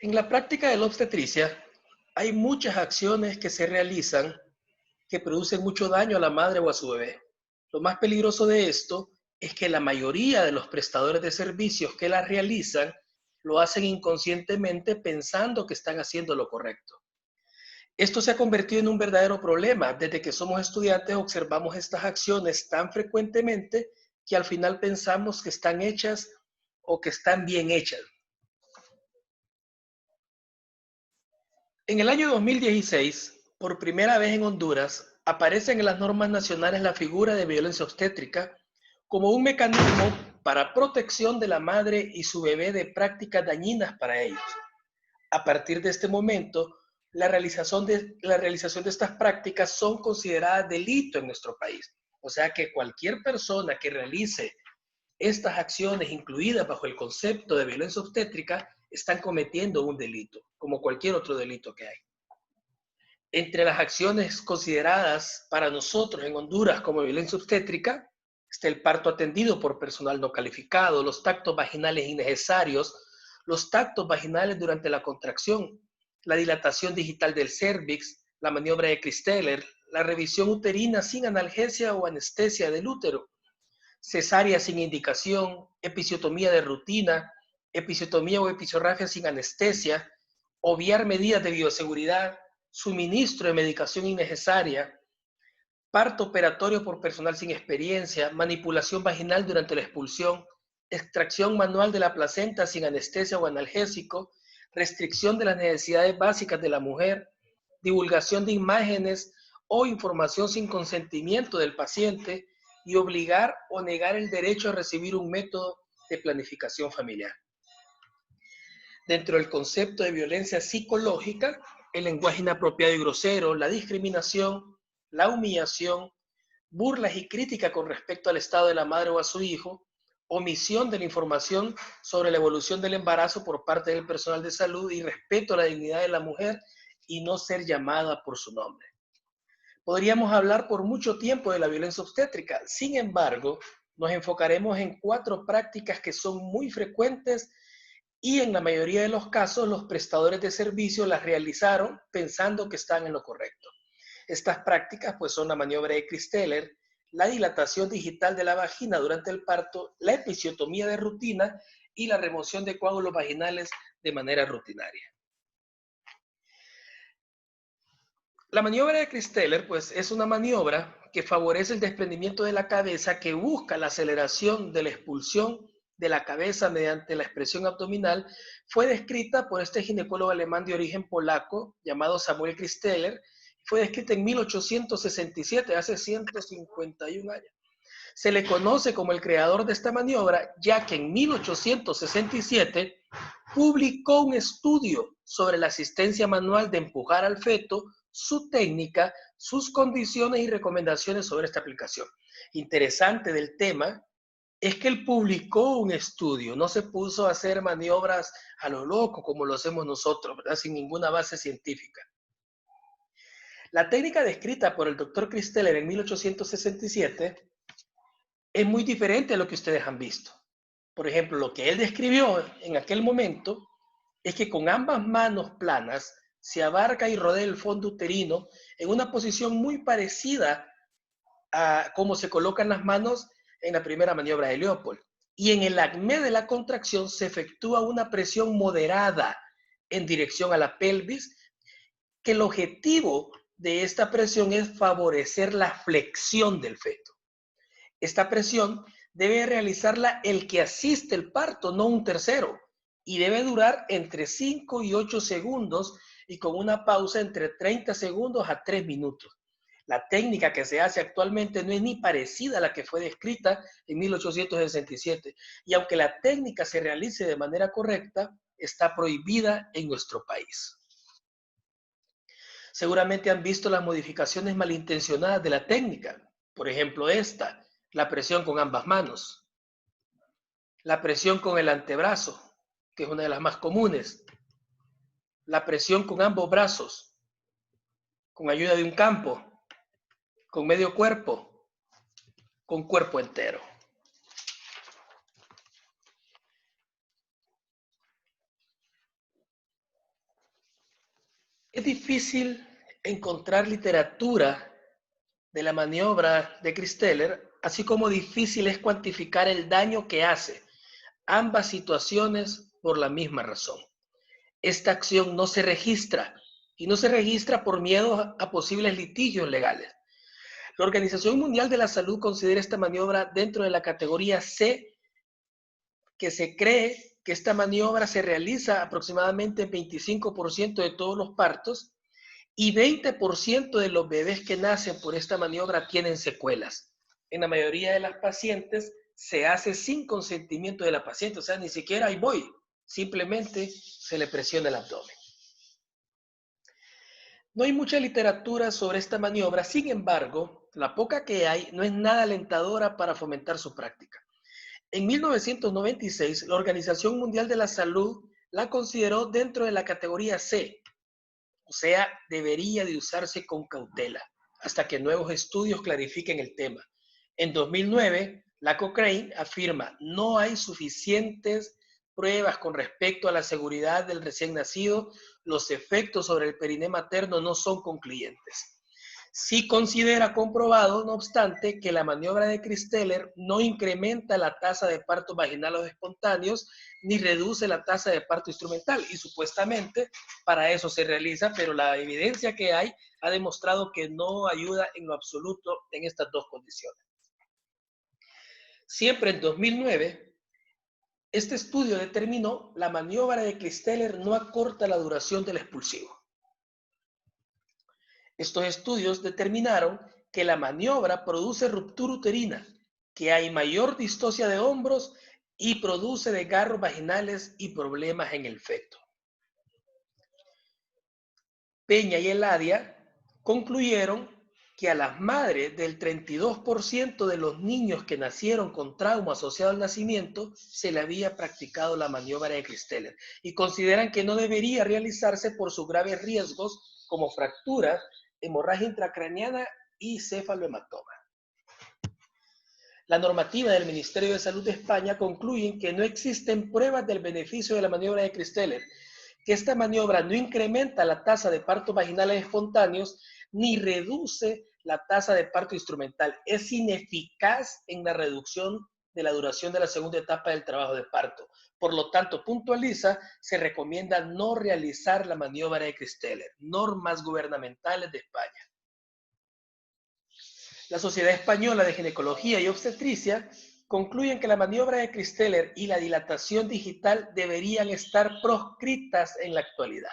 En la práctica de la obstetricia hay muchas acciones que se realizan que producen mucho daño a la madre o a su bebé. Lo más peligroso de esto es que la mayoría de los prestadores de servicios que las realizan lo hacen inconscientemente pensando que están haciendo lo correcto. Esto se ha convertido en un verdadero problema. Desde que somos estudiantes observamos estas acciones tan frecuentemente que al final pensamos que están hechas o que están bien hechas. En el año 2016, por primera vez en Honduras, aparecen en las normas nacionales la figura de violencia obstétrica como un mecanismo para protección de la madre y su bebé de prácticas dañinas para ellos. A partir de este momento, la realización de estas prácticas son consideradas delito en nuestro país. O sea que cualquier persona que realice estas acciones incluidas bajo el concepto de violencia obstétrica están cometiendo un delito, como cualquier otro delito que hay. Entre las acciones consideradas para nosotros en Honduras como violencia obstétrica está el parto atendido por personal no calificado, los tactos vaginales innecesarios, los tactos vaginales durante la contracción, la dilatación digital del cérvix, la maniobra de Christeller, la revisión uterina sin analgesia o anestesia del útero, cesárea sin indicación, episiotomía de rutina, episiotomía o episorrafia sin anestesia, obviar medidas de bioseguridad, suministro de medicación innecesaria, parto operatorio por personal sin experiencia, manipulación vaginal durante la expulsión, extracción manual de la placenta sin anestesia o analgésico, restricción de las necesidades básicas de la mujer, divulgación de imágenes o información sin consentimiento del paciente y obligar o negar el derecho a recibir un método de planificación familiar. Dentro del concepto de violencia psicológica, el lenguaje inapropiado y grosero, la discriminación, la humillación, burlas y crítica con respecto al estado de la madre o a su hijo, omisión de la información sobre la evolución del embarazo por parte del personal de salud y respeto a la dignidad de la mujer y no ser llamada por su nombre. Podríamos hablar por mucho tiempo de la violencia obstétrica, sin embargo, nos enfocaremos en 4 prácticas que son muy frecuentes y en la mayoría de los casos los prestadores de servicio las realizaron pensando que están en lo correcto. Estas prácticas pues son la maniobra de Christeller, la dilatación digital de la vagina durante el parto, la episiotomía de rutina y la remoción de coágulos vaginales de manera rutinaria. La maniobra de Christeller pues es una maniobra que favorece el desprendimiento de la cabeza, que busca la aceleración de la expulsión de la cabeza mediante la expresión abdominal. Fue descrita por este ginecólogo alemán de origen polaco llamado Samuel Christeller. Fue descrita en 1867, hace 151 años. Se le conoce como el creador de esta maniobra, ya que en 1867 publicó un estudio sobre la asistencia manual de empujar al feto, su técnica, sus condiciones y recomendaciones sobre esta aplicación. Interesante del tema es que él publicó un estudio, no se puso a hacer maniobras a lo loco como lo hacemos nosotros, ¿verdad? Sin ninguna base científica. La técnica descrita por el doctor Christeller en 1867 es muy diferente a lo que ustedes han visto. Por ejemplo, lo que él describió en aquel momento es que con ambas manos planas se abarca y rodea el fondo uterino en una posición muy parecida a cómo se colocan las manos en la primera maniobra de Leopold. Y en el acné de la contracción se efectúa una presión moderada en dirección a la pelvis, que el objetivo de esta presión es favorecer la flexión del feto. Esta presión debe realizarla el que asiste el parto, no un tercero, y debe durar entre 5 y 8 segundos y con una pausa entre 30 segundos a 3 minutos. La técnica que se hace actualmente no es ni parecida a la que fue descrita en 1867, y aunque la técnica se realice de manera correcta, está prohibida en nuestro país. Seguramente han visto las modificaciones malintencionadas de la técnica, por ejemplo esta, la presión con ambas manos, la presión con el antebrazo, que es una de las más comunes, la presión con ambos brazos, con ayuda de un campo, con medio cuerpo, con cuerpo entero. Es difícil encontrar literatura de la maniobra de Christeller, así como difícil es cuantificar el daño que hace ambas situaciones por la misma razón. Esta acción no se registra y no se registra por miedo a posibles litigios legales. La Organización Mundial de la Salud considera esta maniobra dentro de la categoría C, que se cree que esta maniobra se realiza aproximadamente en 25% de todos los partos y 20% de los bebés que nacen por esta maniobra tienen secuelas. En la mayoría de las pacientes se hace sin consentimiento de la paciente, o sea, ni siquiera ahí voy, simplemente se le presiona el abdomen. No hay mucha literatura sobre esta maniobra, sin embargo, la poca que hay no es nada alentadora para fomentar su práctica. En 1996, la Organización Mundial de la Salud la consideró dentro de la categoría C, o sea, debería de usarse con cautela, hasta que nuevos estudios clarifiquen el tema. En 2009, la Cochrane afirma, no hay suficientes pruebas con respecto a la seguridad del recién nacido, los efectos sobre el periné materno no son concluyentes. Sí considera comprobado, no obstante, que la maniobra de Christeller no incrementa la tasa de partos vaginales espontáneos ni reduce la tasa de parto instrumental. Y supuestamente para eso se realiza, pero la evidencia que hay ha demostrado que no ayuda en lo absoluto en estas dos condiciones. Siempre en 2009, este estudio determinó la maniobra de Christeller no acorta la duración del expulsivo. Estos estudios determinaron que la maniobra produce ruptura uterina, que hay mayor distocia de hombros y produce desgarros vaginales y problemas en el feto. Peña y Eladia concluyeron que a las madres del 32% de los niños que nacieron con trauma asociado al nacimiento se le había practicado la maniobra de Christeller y consideran que no debería realizarse por sus graves riesgos como fracturas, hemorragia intracraneana y cefalohematoma. La normativa del Ministerio de Salud de España concluye que no existen pruebas del beneficio de la maniobra de Christeller, que esta maniobra no incrementa la tasa de partos vaginales espontáneos ni reduce la tasa de parto instrumental. Es ineficaz en la reducción de la duración de la segunda etapa del trabajo de parto. Por lo tanto, puntualiza, se recomienda no realizar la maniobra de Christeller. Normas gubernamentales de España. La Sociedad Española de Ginecología y Obstetricia concluyen que la maniobra de Christeller y la dilatación digital deberían estar proscritas en la actualidad.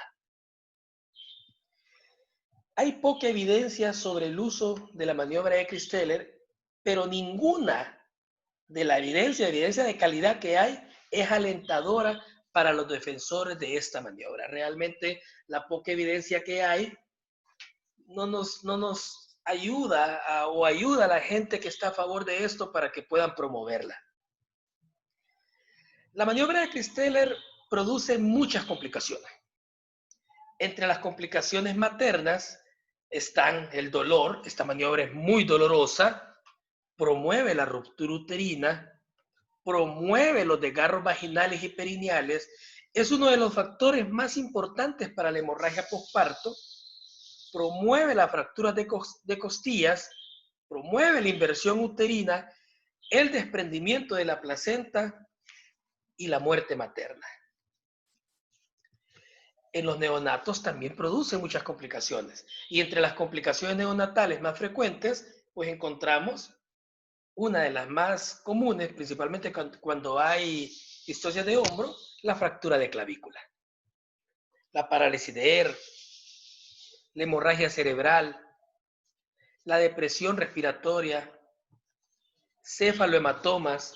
Hay poca evidencia sobre el uso de la maniobra de Christeller, pero ninguna de la evidencia de calidad que hay es alentadora para los defensores de esta maniobra. Realmente la poca evidencia que hay no nos ayuda o ayuda a la gente que está a favor de esto para que puedan promoverla. La maniobra de Christeller produce muchas complicaciones. Entre las complicaciones maternas están el dolor, esta maniobra es muy dolorosa, promueve la ruptura uterina, promueve los desgarros vaginales y perineales, es uno de los factores más importantes para la hemorragia posparto, promueve las fracturas de costillas, promueve la inversión uterina, el desprendimiento de la placenta y la muerte materna. En los neonatos también produce muchas complicaciones. Y entre las complicaciones neonatales más frecuentes, pues encontramos una de las más comunes, principalmente cuando hay distocia de hombro, la fractura de clavícula, la parálisis de ER, la hemorragia cerebral, la depresión respiratoria, cefalohematomas,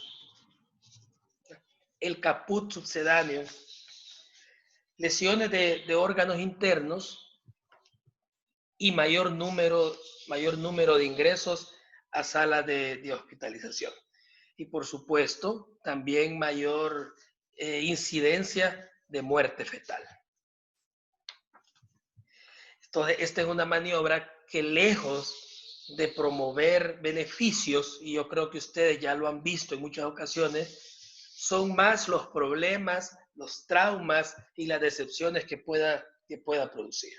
el caput sucedáneo, lesiones de órganos internos y mayor número de ingresos a salas de hospitalización. Y por supuesto, también mayor incidencia de muerte fetal. Entonces, esta es una maniobra que lejos de promover beneficios, y yo creo que ustedes ya lo han visto en muchas ocasiones, son más los problemas, los traumas y las decepciones que pueda producir.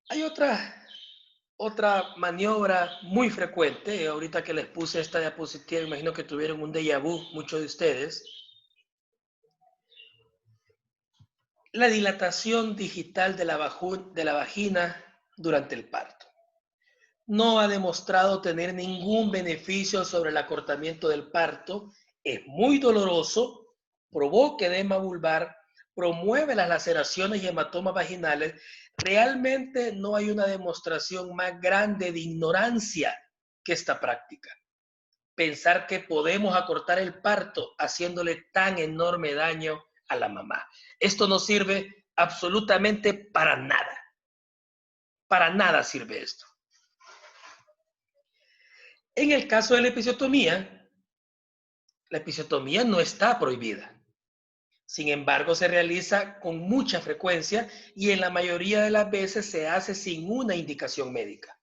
Hay otra maniobra muy frecuente, ahorita que les puse esta diapositiva, imagino que tuvieron un déjà vu muchos de ustedes. La dilatación digital de la vagina durante el parto. No ha demostrado tener ningún beneficio sobre el acortamiento del parto, es muy doloroso, provoca edema vulvar, promueve las laceraciones y hematomas vaginales. Realmente no hay una demostración más grande de ignorancia que esta práctica. Pensar que podemos acortar el parto haciéndole tan enorme daño a la mamá. Esto no sirve absolutamente para nada. Para nada sirve esto. En el caso de la episiotomía no está prohibida. Sin embargo, se realiza con mucha frecuencia y en la mayoría de las veces se hace sin una indicación médica.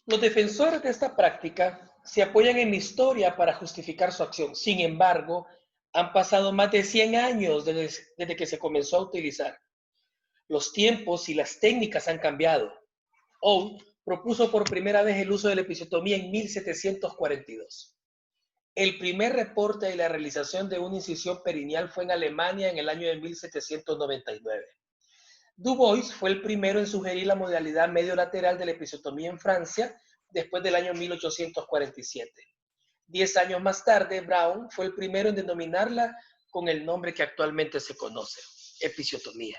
Los defensores de esta práctica se apoyan en la historia para justificar su acción. Sin embargo, han pasado más de 100 años desde que se comenzó a utilizar. Los tiempos y las técnicas han cambiado. Owen propuso por primera vez el uso de la episiotomía en 1742. El primer reporte de la realización de una incisión perineal fue en Alemania en el año de 1799. Du Bois fue el primero en sugerir la modalidad medio lateral de la episiotomía en Francia después del año 1847. 10 años más tarde, Brown fue el primero en denominarla con el nombre que actualmente se conoce, episiotomía.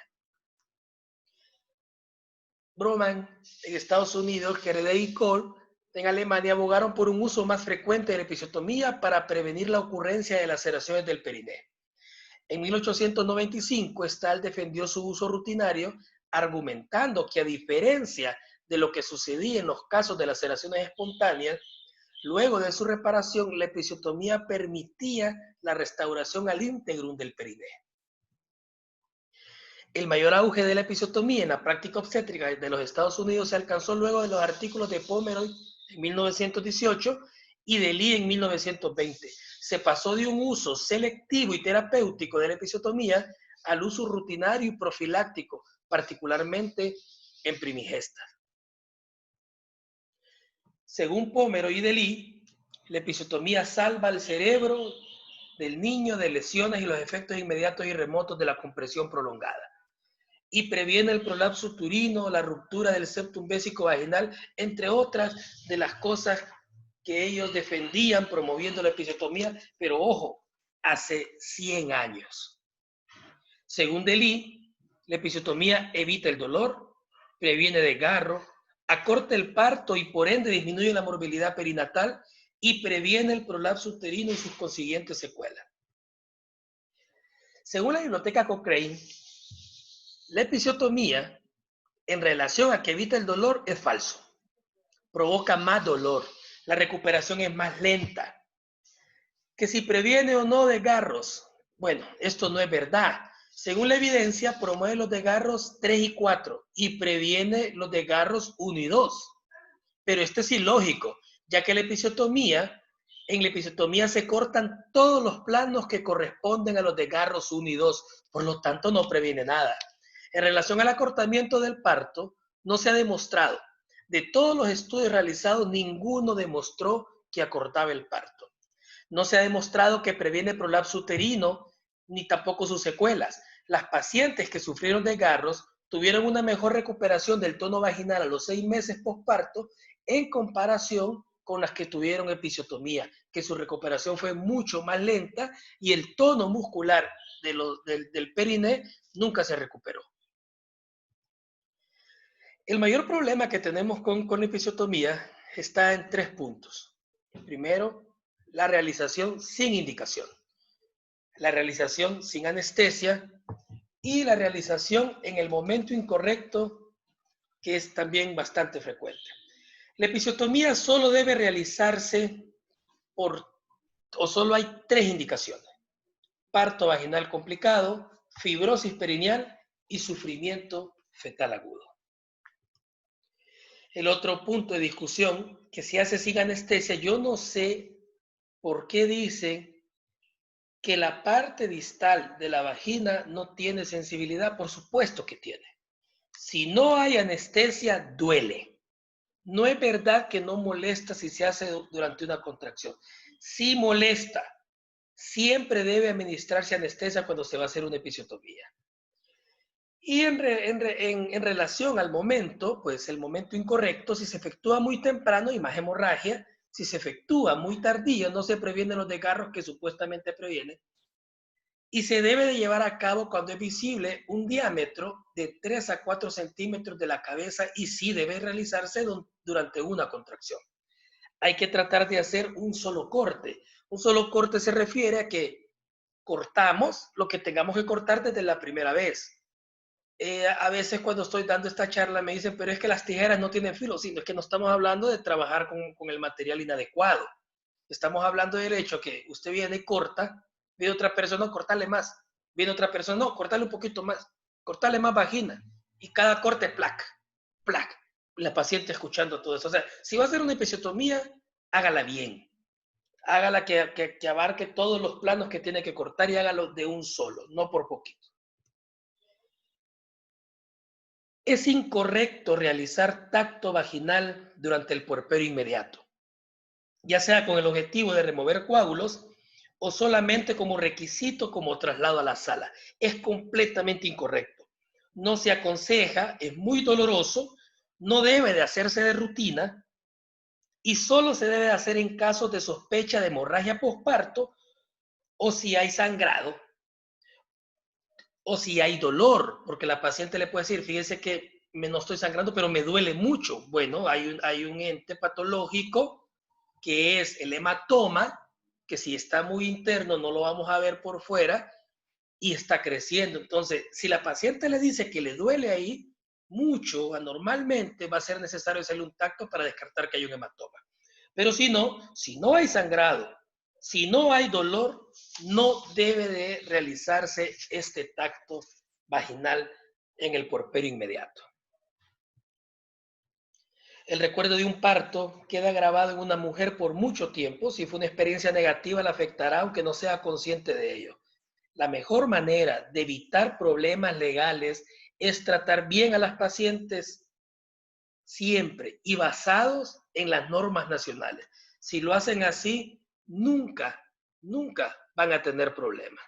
Broman en Estados Unidos, Keredey y Kohl en Alemania abogaron por un uso más frecuente de la episiotomía para prevenir la ocurrencia de laceraciones del periné. En 1895, Stahl defendió su uso rutinario, argumentando que a diferencia de lo que sucedía en los casos de laceraciones espontáneas, luego de su reparación, la episiotomía permitía la restauración al íntegrum del periné. El mayor auge de la episiotomía en la práctica obstétrica de los Estados Unidos se alcanzó luego de los artículos de Pomeroy en 1918 y de Lee en 1920. Se pasó de un uso selectivo y terapéutico de la episiotomía al uso rutinario y profiláctico, particularmente en primigestas. Según Pomeroy y de Lee, la episiotomía salva al cerebro del niño de lesiones y los efectos inmediatos y remotos de la compresión prolongada, y previene el prolapso uterino, la ruptura del septum vésico vaginal, entre otras de las cosas que ellos defendían promoviendo la episiotomía, pero ojo, hace 100 años. Según de Lee, la episiotomía evita el dolor, previene desgarro, acorta el parto y por ende disminuye la morbilidad perinatal y previene el prolapso uterino y sus consiguientes secuelas. Según la biblioteca Cochrane, la episiotomía, en relación a que evita el dolor, es falso. Provoca más dolor. La recuperación es más lenta. Que si previene o no desgarros. Bueno, esto no es verdad. Según la evidencia, promueve los desgarros 3 y 4 y previene los desgarros 1 y 2. Pero esto es ilógico, ya que en la episiotomía se cortan todos los planos que corresponden a los desgarros 1 y 2. Por lo tanto, no previene nada. En relación al acortamiento del parto, no se ha demostrado. De todos los estudios realizados, ninguno demostró que acortaba el parto. No se ha demostrado que previene prolapso uterino, ni tampoco sus secuelas. Las pacientes que sufrieron desgarros tuvieron una mejor recuperación del tono vaginal a los 6 meses postparto en comparación con las que tuvieron episiotomía, que su recuperación fue mucho más lenta y el tono muscular del periné nunca se recuperó. El mayor problema que tenemos con la episiotomía está en 3 puntos. Primero, la realización sin indicación, la realización sin anestesia y la realización en el momento incorrecto, que es también bastante frecuente. La episiotomía solo debe realizarse solo hay 3 indicaciones: parto vaginal complicado, fibrosis perineal y sufrimiento fetal agudo. El otro punto de discusión, que se hace sin anestesia, yo no sé por qué dicen que la parte distal de la vagina no tiene sensibilidad. Por supuesto que tiene. Si no hay anestesia, duele. No es verdad que no molesta si se hace durante una contracción. Sí molesta. Siempre debe administrarse anestesia cuando se va a hacer una episiotomía. Y en relación al momento, pues el momento incorrecto, si se efectúa muy temprano y más hemorragia, si se efectúa muy tardío, no se previenen los desgarros que supuestamente previenen. Y se debe de llevar a cabo cuando es visible un diámetro de 3 a 4 centímetros de la cabeza y sí debe realizarse durante una contracción. Hay que tratar de hacer un solo corte. Un solo corte se refiere a que cortamos lo que tengamos que cortar desde la primera vez. A veces cuando estoy dando esta charla me dicen, pero es que las tijeras no tienen filo. Sí, no es que no estamos hablando de trabajar con el material inadecuado. Estamos hablando del hecho que usted viene y corta, viene otra persona, no, cortarle más. Viene otra persona, no, cortarle un poquito más. Cortarle más vagina. Y cada corte, plac, plac. La paciente escuchando todo eso. O sea, si va a hacer una episiotomía, hágala bien. Hágala que abarque todos los planos que tiene que cortar y hágalo de un solo, no por poquito. Es incorrecto realizar tacto vaginal durante el puerperio inmediato, ya sea con el objetivo de remover coágulos o solamente como requisito como traslado a la sala. Es completamente incorrecto. No se aconseja, es muy doloroso, no debe de hacerse de rutina y solo se debe de hacer en casos de sospecha de hemorragia postparto o si hay sangrado o si hay dolor, porque la paciente le puede decir, fíjese que no estoy sangrando, pero me duele mucho. Bueno, hay un ente patológico que es el hematoma, que si está muy interno no lo vamos a ver por fuera y está creciendo. Entonces, si la paciente le dice que le duele ahí mucho, anormalmente, va a ser necesario hacerle un tacto para descartar que hay un hematoma. Pero si no hay sangrado, si no hay dolor, no debe de realizarse este tacto vaginal en el puerperio inmediato. El recuerdo de un parto queda grabado en una mujer por mucho tiempo. Si fue una experiencia negativa, la afectará aunque no sea consciente de ello. La mejor manera de evitar problemas legales es tratar bien a las pacientes siempre y basados en las normas nacionales. Si lo hacen así, nunca van a tener problemas.